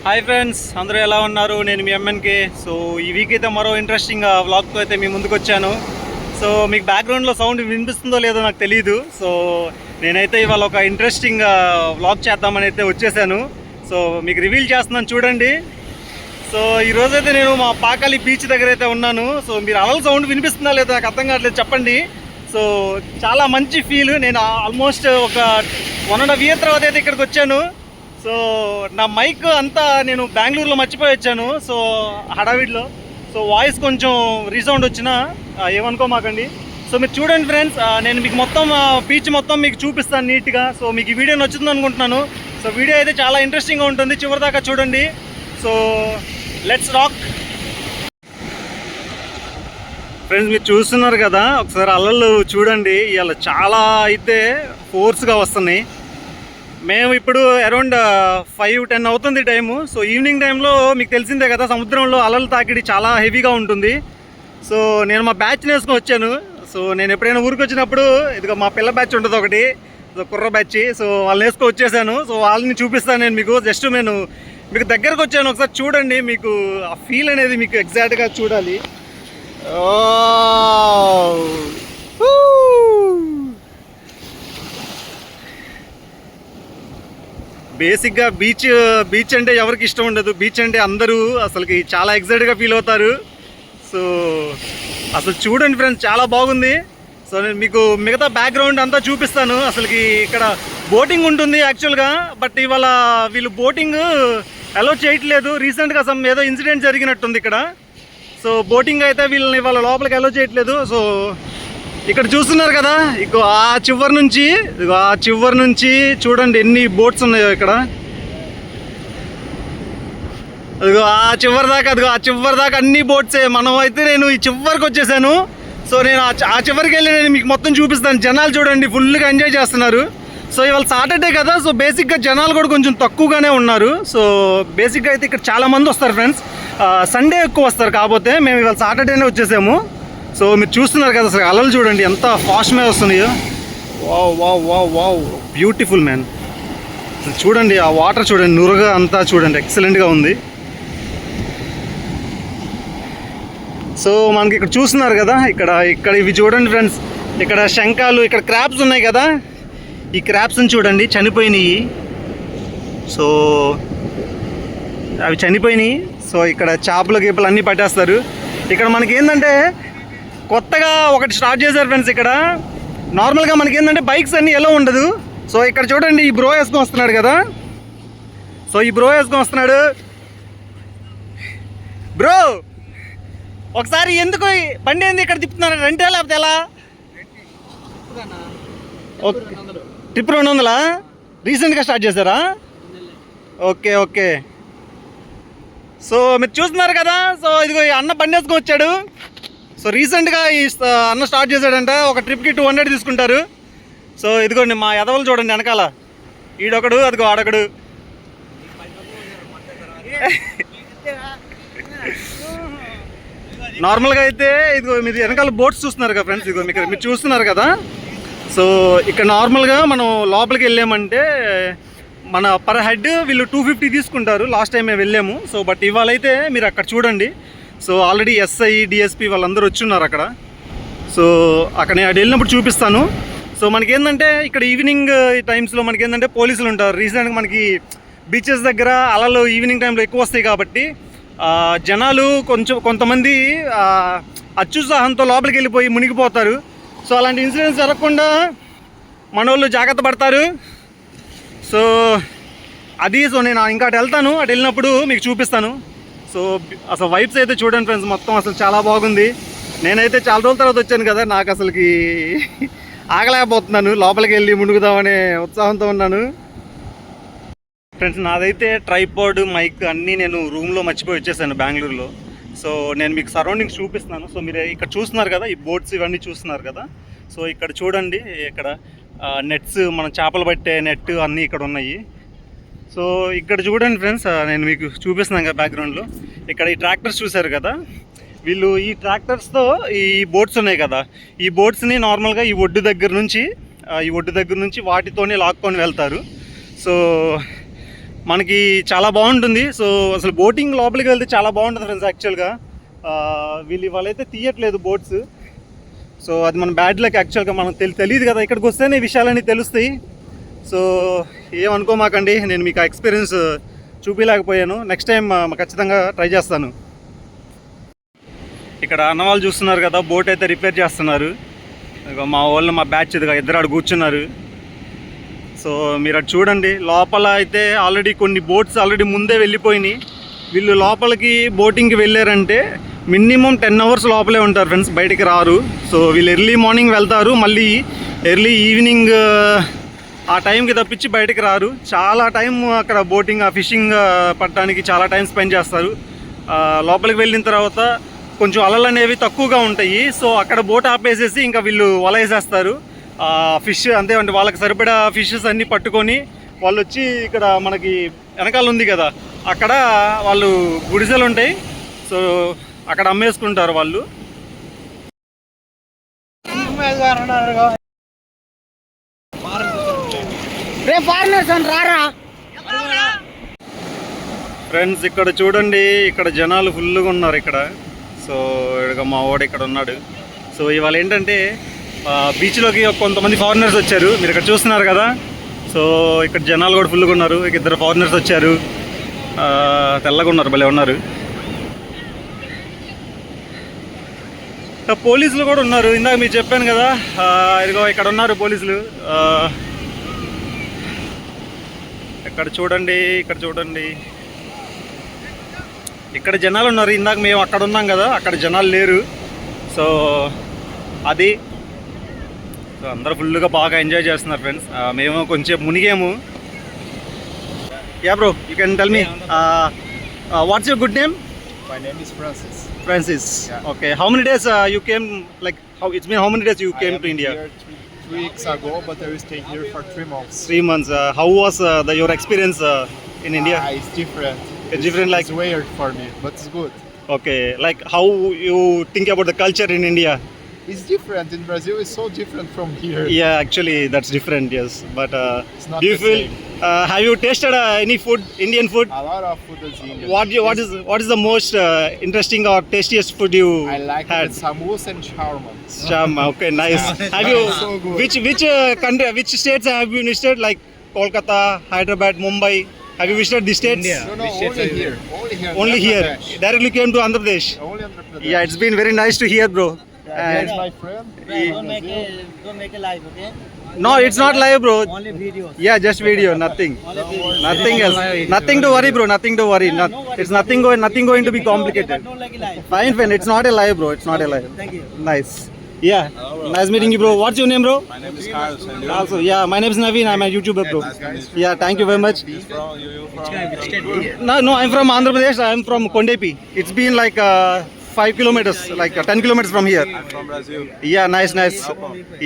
Hi friends, అందరూ ఎలా ఉన్నారు? నేను మీ ఎంఎన్కే. సో ఈ వీక్ అయితే మరో ఇంట్రెస్టింగ్ వ్లాగ్తో అయితే మీ ముందుకు వచ్చాను. సో మీకు బ్యాక్గ్రౌండ్లో సౌండ్ వినిపిస్తుందో లేదో నాకు తెలియదు. సో నేనైతే ఇవాళ ఒక ఇంట్రెస్టింగ్ వ్లాగ్ చేద్దామని అయితే వచ్చేసాను. సో మీకు రివీల్ చేస్తున్నాను, చూడండి. సో ఈరోజైతే నేను మా పాకాలి బీచ్ దగ్గర అయితే ఉన్నాను. సో మీరు అలల సౌండ్ వినిపిస్తుందా లేదో నాకు అర్థం కావట్లేదు, చెప్పండి. సో చాలా మంచి ఫీల్. నేను ఆల్మోస్ట్ ఒక 1.5 year తర్వాత అయితే ఇక్కడికి వచ్చాను. సో నా మైక్ అంతా నేను బెంగళూరులో మర్చిపోయి వచ్చాను. సో హడావిడిలో సో వాయిస్ కొంచెం రీసౌండ్ వచ్చినా ఏమనుకోమాకండి. సో మీరు చూడండి ఫ్రెండ్స్, నేను మీకు మొత్తం బీచ్ మొత్తం మీకు చూపిస్తాను నీట్గా. సో మీకు ఈ వీడియో నచ్చుతుంది అనుకుంటున్నాను. సో వీడియో అయితే చాలా ఇంట్రెస్టింగ్గా ఉంటుంది, చివరిదాకా చూడండి. So let's rock. ఫ్రెండ్స్, మీరు చూస్తున్నారు కదా, ఒకసారి అలలు చూడండి. ఇవాళ చాలా అయితే ఫోర్స్గా వస్తున్నాయి. మేము ఇప్పుడు అరౌండ్ 5-10 అవుతుంది టైము. సో ఈవినింగ్ టైంలో మీకు తెలిసిందే కదా, సముద్రంలో అలలు తాకిడి చాలా హెవీగా ఉంటుంది. సో నేను మా బ్యాచ్ని వేసుకొని వచ్చాను. సో నేను ఎప్పుడైనా ఊరికి వచ్చినప్పుడు ఇదిగో మా పిల్ల బ్యాచ్ ఉంటుంది ఒకటి, సో కుర్ర బ్యాచ్. సో వాళ్ళని వేసుకొని వచ్చేసాను. సో వాళ్ళని చూపిస్తాను నేను మీకు. జస్ట్ నేను మీకు దగ్గరకు వచ్చాను, ఒకసారి చూడండి. మీకు ఆ ఫీల్ అనేది మీకు ఎగ్జాక్ట్గా చూడాలి. బేసిక్గా బీచ్ అంటే ఎవరికి ఇష్టం ఉండదు. బీచ్ అంటే అందరూ అసలుకి చాలా ఎక్సైట్గా ఫీల్ అవుతారు. సో అసలు చూడండి ఫ్రెండ్స్, చాలా బాగుంది. సో నేను మీకు మిగతా బ్యాక్గ్రౌండ్ అంతా చూపిస్తాను. అసలుకి ఇక్కడ బోటింగ్ ఉంటుంది యాక్చువల్గా, బట్ ఇవాళ వీళ్ళు బోటింగ్ అలౌ చేయట్లేదు. రీసెంట్గా ఏదో ఇన్సిడెంట్ జరిగినట్టుంది ఇక్కడ. సో బోటింగ్ అయితే వీళ్ళని ఇవాళ లోపలికి అలౌ చేయట్లేదు. సో ఇక్కడ చూస్తున్నారు కదా, ఇగో ఆ చివరి నుంచి చూడండి ఎన్ని బోట్స్ ఉన్నాయో ఇక్కడ. అదిగో ఆ చివరి దాకా అన్ని బోట్సే. మనం అయితే నేను ఈ చివరికి వచ్చేసాను. సో నేను ఆ చివరికి వెళ్ళి నేను మీకు మొత్తం చూపిస్తాను. జనాలు చూడండి ఫుల్గా ఎంజాయ్ చేస్తున్నారు. సో ఇవాళ సాటర్డే కదా, సో బేసిక్గా జనాలు కూడా కొంచెం తక్కువగానే ఉన్నారు. సో బేసిక్గా అయితే ఇక్కడ చాలామంది వస్తారు ఫ్రెండ్స్. సండే ఎక్కువ వస్తారు, కాకపోతే మేము ఇవాళ సాటర్డేనే వచ్చేసాము. సో మీరు చూస్తున్నారు కదా, అసలు అలలు చూడండి ఎంత ఫాస్ట్ మీద వస్తున్నాయో. Wow wow wow wow, beautiful man. చూడండి ఆ వాటర్ చూడండి, నురగ అంతా చూడండి, ఎక్సలెంట్గా ఉంది. సో మనకి ఇక్కడ చూస్తున్నారు కదా, ఇక్కడ ఇవి చూడండి ఫ్రెండ్స్. ఇక్కడ శంఖాలు, ఇక్కడ క్రాబ్స్ ఉన్నాయి కదా, ఈ క్రాబ్స్ని చూడండి చనిపోయినాయి. సో అవి చనిపోయినాయి. సో ఇక్కడ చేపలు గీపలు అన్నీ పట్టేస్తారు. ఇక్కడ మనకి ఏంటంటే కొత్తగా ఒకటి స్టార్ట్ చేశారు ఫ్రెండ్స్. ఇక్కడ నార్మల్గా మనకి ఏంటంటే బైక్స్ అన్నీ ఎలా ఉండదు. సో ఇక్కడ చూడండి, ఈ బ్రో వేసుకొని వస్తున్నాడు కదా. సో ఈ బ్రో వేసుకొని వస్తున్నాడు. బ్రో ఒకసారి ఎందుకు బండి ఏంది ఇక్కడ తిప్పుతున్నారు, రెంటే లేకపోతే ఎలా? ట్రిప్ 200 రీసెంట్గా స్టార్ట్ చేశారా? Okay okay. సో మీరు చూస్తున్నారు కదా, సో ఇదిగో ఈ అన్న బండి వేసుకొని వచ్చాడు. సో రీసెంట్గా ఈ అన్న స్టార్ట్ చేశాడంట. ఒక ట్రిప్కి 200 తీసుకుంటారు. సో ఇదిగోండి మా ఎదవలు చూడండి వెనకాల, ఈడొకడు అదిగో ఆడొకడు. నార్మల్గా అయితే ఇదిగో మీరు వెనకాల బోట్స్ చూస్తున్నారు కదా ఫ్రెండ్స్, ఇదిగో మీరు చూస్తున్నారు కదా. సో ఇక్కడ నార్మల్గా మనం లోపలికి వెళ్ళామంటే మన పర్ హెడ్ వీళ్ళు 250 తీసుకుంటారు. లాస్ట్ టైం మేము వెళ్ళాము. సో బట్ ఇవాళ అయితే మీరు అక్కడ చూడండి. సో ఆల్రెడీ ఎస్ఐ డిఎస్పి వాళ్ళందరూ వచ్చున్నారు అక్కడ. సో అక్కడ నేను వెళ్ళినప్పుడు చూపిస్తాను. సో మనకేంటంటే ఇక్కడ ఈవినింగ్ టైమ్స్లో మనకేంటంటే పోలీసులు ఉంటారు. రీసెంట్గా మనకి బీచెస్ దగ్గర అలలు ఈవినింగ్ టైంలో ఎక్కువ వస్తాయి కాబట్టి జనాలు కొంతమంది అత్యుత్సాహంతో లోపలికి వెళ్ళిపోయి మునిగిపోతారు. సో అలాంటి ఇన్సిడెంట్స్ జరగకుండా మన వాళ్ళు జాగ్రత్త పడతారు. సో నేను ఇంకా అటు వెళ్తాను. అటు వెళ్ళినప్పుడు మీకు చూపిస్తాను. సో అసలు వైబ్స్ అయితే చూడండి ఫ్రెండ్స్, మొత్తం అసలు చాలా బాగుంది. నేనైతే చాలా రోజుల తర్వాత వచ్చాను కదా, నాకు అసలుకి ఆగలేకపోతున్నాను. లోపలికి వెళ్ళి మునుగుదామనే ఉత్సాహంతో ఉన్నాను ఫ్రెండ్స్. నాదైతే ట్రైపాడ్, మైక్ అన్నీ నేను రూమ్లో మర్చిపోయి వచ్చేసాను బెంగళూరులో. సో నేను మీకు సరౌండింగ్స్ చూపిస్తున్నాను. సో మీరు ఇక్కడ చూస్తున్నారు కదా, ఈ బోట్స్ ఇవన్నీ చూస్తున్నారు కదా. సో ఇక్కడ చూడండి, ఇక్కడ నెట్స్, మనం చేపలు పట్టే నెట్ అన్నీ ఇక్కడ ఉన్నాయి. సో ఇక్కడ చూడండి ఫ్రెండ్స్, నేను మీకు చూపిస్తున్నాను కదా బ్యాక్గ్రౌండ్లో. ఇక్కడ ఈ ట్రాక్టర్స్ చూశారు కదా, వీళ్ళు ఈ ట్రాక్టర్స్తో ఈ బోట్స్ ఉన్నాయి కదా, ఈ బోట్స్ని నార్మల్గా ఈ ఒడ్డు దగ్గర నుంచి వాటితోనే లాక్కొని వెళ్తారు. సో మనకి చాలా బాగుంటుంది. సో అసలు బోటింగ్ లోపలికి వెళ్తే చాలా బాగుంటుంది ఫ్రెండ్స్. యాక్చువల్గా వీళ్ళు వాళ్ళైతే తీయట్లేదు బోట్స్. సో అది మన బ్యాడ్ లక్. యాక్చువల్గా మనకు తెలియదు కదా, ఇక్కడికి వస్తేనే ఈ విషయాలన్నీ తెలుస్తాయి. సో ఏమనుకోమాకండి, నేను మీకు ఆ ఎక్స్పీరియన్స్ చూపించలేకపోయాను. నెక్స్ట్ టైం ఖచ్చితంగా ట్రై చేస్తాను. ఇక్కడ అన్నవాళ్ళు చూస్తున్నారు కదా, బోట్ అయితే రిపేర్ చేస్తున్నారు. మా వాళ్ళు మా బ్యాచ్ ఇద్దరు ఆడు కూర్చున్నారు. సో మీరు అటు చూడండి, లోపల అయితే ఆల్రెడీ కొన్ని బోట్స్ ఆల్రెడీ ముందే వెళ్ళిపోయినాయి. వీళ్ళు లోపలికి బోటింగ్కి వెళ్ళారంటే మినిమం 10 hours లోపలే ఉంటారు ఫ్రెండ్స్, బయటికి రారు. సో వీళ్ళు ఎర్లీ మార్నింగ్ వెళ్తారు, మళ్ళీ ఎర్లీ ఈవినింగ్ ఆ టైంకి తప్పించి బయటికి రారు. చాలా టైం అక్కడ బోటింగ్ ఫిషింగ్ పట్టడానికి చాలా టైం స్పెండ్ చేస్తారు. లోపలికి వెళ్ళిన తర్వాత కొంచెం అలలు అనేవి తక్కువగా ఉంటాయి. సో అక్కడ బోట్ ఆపేసేసి ఇంకా వీళ్ళు వల వేసేస్తారు. ఫిష్ అంతే అంటే వాళ్ళకి సరిపడా ఫిషెస్ అన్నీ పట్టుకొని వాళ్ళు వచ్చి ఇక్కడ మనకి వెనకాల ఉంది కదా, అక్కడ వాళ్ళు గుడిసెలు ఉంటాయి. సో అక్కడ అమ్మేసుకుంటారు వాళ్ళు. ఫ్రెండ్స్ ఇక్కడ చూడండి, ఇక్కడ జనాలు ఫుల్గా ఉన్నారు ఇక్కడ. సో ఇక్కడ మా వాడు ఇక్కడ ఉన్నాడు. సో ఇవాళ ఏంటంటే బీచ్లోకి కొంతమంది ఫారినర్స్ వచ్చారు, మీరు ఇక్కడ చూస్తున్నారు కదా. సో ఇక్కడ జనాలు కూడా ఫుల్గా ఉన్నారు. ఇద్దరు ఫారినర్స్ వచ్చారు, తెల్లగా ఉన్నారు, భలే ఉన్నారు. పోలీసులు కూడా ఉన్నారు, ఇందాక మీకు చెప్పాను కదా. ఇదిగో ఇక్కడ ఉన్నారు పోలీసులు. ఇక్కడ చూడండి, ఇక్కడ చూడండి, ఇక్కడ జనాలు ఉన్నారు. ఇందాక మేము అక్కడ ఉన్నాం కదా, అక్కడ జనాలు లేరు. సో అది సో అందరూ ఫుల్గా బాగా ఎంజాయ్ చేస్తున్నారు ఫ్రెండ్స్. మేము కొంచెం మునిగాము. Yeah bro, you can tell me what's your good name? My name is Francis. Francis. Yeah. Okay. How many days you came? Like, it's been how many days you came to India? Here 3 weeks ago, but I will stay here for 3 months. 3 months. How was your experience in India? It's different. It's different, like- it's weird for me, but it's good. Okay. Like, how you think about the culture in India? It's different in Brazil. It's so different from here. Yeah, actually, that's different. Yes, but It's not do you the feel? same. Have you tasted any food, Indian food? A lot of food is Indian. What is the most interesting or tastiest food you I like had? it. Samosa and shawarma. Sham. Okay, nice. Have you So good. which country, which states have you visited? Like Kolkata, Hyderabad, Mumbai. Have you visited the states? No, only here. Only here. Only Andhra here. Pradesh. Directly came to Andhra Pradesh. Only Andhra Pradesh. Yeah, it's been very nice to hear, bro. Here's my friend. Don't make a live, okay? No, it's not live, bro. Only videos. Yeah, just video, nothing. Only videos. Nothing else. Nothing to worry, bro. Nothing to worry. It's nothing going to be complicated. But don't like a live. Fine. It's not a live, bro. It's not a live. Thank you. Nice. Yeah. Nice meeting you, bro. What's your name, bro? My name is Carlos. And you? Also, yeah, my name is Naveen. I'm a YouTuber, bro. Yeah, thank you very much. No, I'm from Andhra Pradesh. I'm from Kondepi. It's been like 5 kilometers, like 10 kilometers from here. I'm from Brazil. Yeah, nice.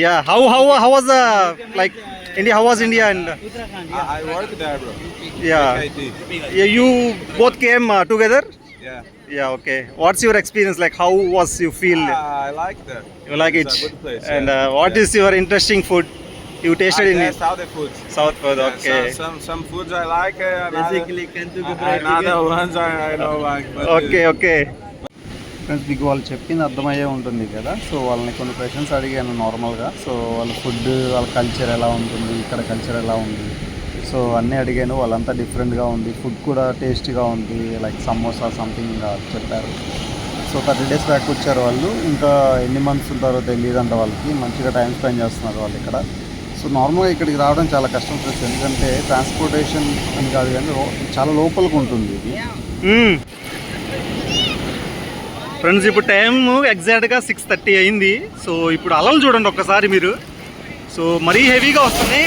Yeah, how was like India? How was India? And Uttarakhand, I work there, bro. yeah, IT. yeah, you both came together. Yeah. Yeah, okay. What's your experience like? How was you feel? I like that. You like it? It's a good place. And yeah. what is your interesting food you tasted in That's how the food. South food? Yeah, Okay. Some foods I like. Basically, Kentucky Fried Another Chicken. ones I don't like. But okay friends, మీకు వాళ్ళు చెప్పింది అర్థమయ్యే ఉంటుంది కదా. So వాళ్ళని కొన్ని questions అడిగాను నార్మల్గా. సో వాళ్ళ ఫుడ్, వాళ్ళ కల్చర్ ఎలా ఉంటుంది, ఇక్కడ కల్చర్ ఎలా ఉంది, సో అన్నీ అడిగాను. వాళ్ళంతా డిఫరెంట్గా ఉంది, ఫుడ్ కూడా టేస్టీగా ఉంది. లైక్ సమోసా సంథింగ్ చెప్పారు. సో 30 days బ్యాక్ వచ్చారు వాళ్ళు. ఇంకా ఎన్ని మంత్స్ ఉంటారో తెలియదంట వాళ్ళకి. మంచిగా టైం స్పెండ్ చేస్తున్నారు వాళ్ళు ఇక్కడ. సో నార్మల్గా ఇక్కడికి రావడం చాలా కష్టం ఫ్రెండ్స్, ఎందుకంటే ట్రాన్స్పోర్టేషన్ అని కాదు కానీ చాలా లోపలికి ఉంటుంది ఇది. ఫ్రెండ్స్, ఇప్పుడు టైం ఎగ్జాక్ట్గా 6:30 అయింది. సో ఇప్పుడు అలలు చూడండి ఒక్కసారి మీరు. సో మరీ హెవీగా వస్తున్నాయి.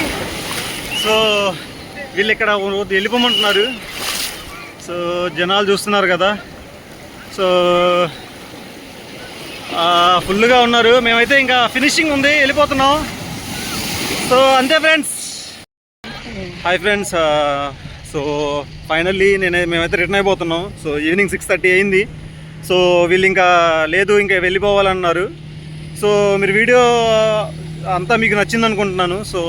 సో వీళ్ళు ఇక్కడ వెళ్ళిపోమంటున్నారు. సో జనాలు చూస్తున్నారు కదా. సో ఫుల్గా ఉన్నారు. మేమైతే ఇంకా ఫినిషింగ్ ఉంది, వెళ్ళిపోతున్నాం. సో అంతే friends. Hi friends. So finally మేమైతే రిటర్న్ అయిపోతున్నాం. సో ఈవినింగ్ 6:30 అయింది. సో వీళ్ళు ఇంకా లేదు, ఇంకా వెళ్ళిపోవాలన్నారు. సో మీరు వీడియో అంతా మీకు నచ్చింది అనుకుంటున్నాను. సో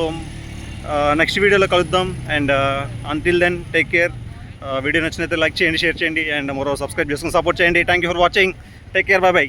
నెక్స్ట్ వీడియోలో కలుద్దాం. And until then take care. Video నచ్చినైతే లైక్ చేయండి, షేర్ చేయండి, అండ్ మరో సబ్స్క్రైబ్ చేసుకుని సపోర్ట్ చేయండి. Thank you for watching. Take care. Bye by.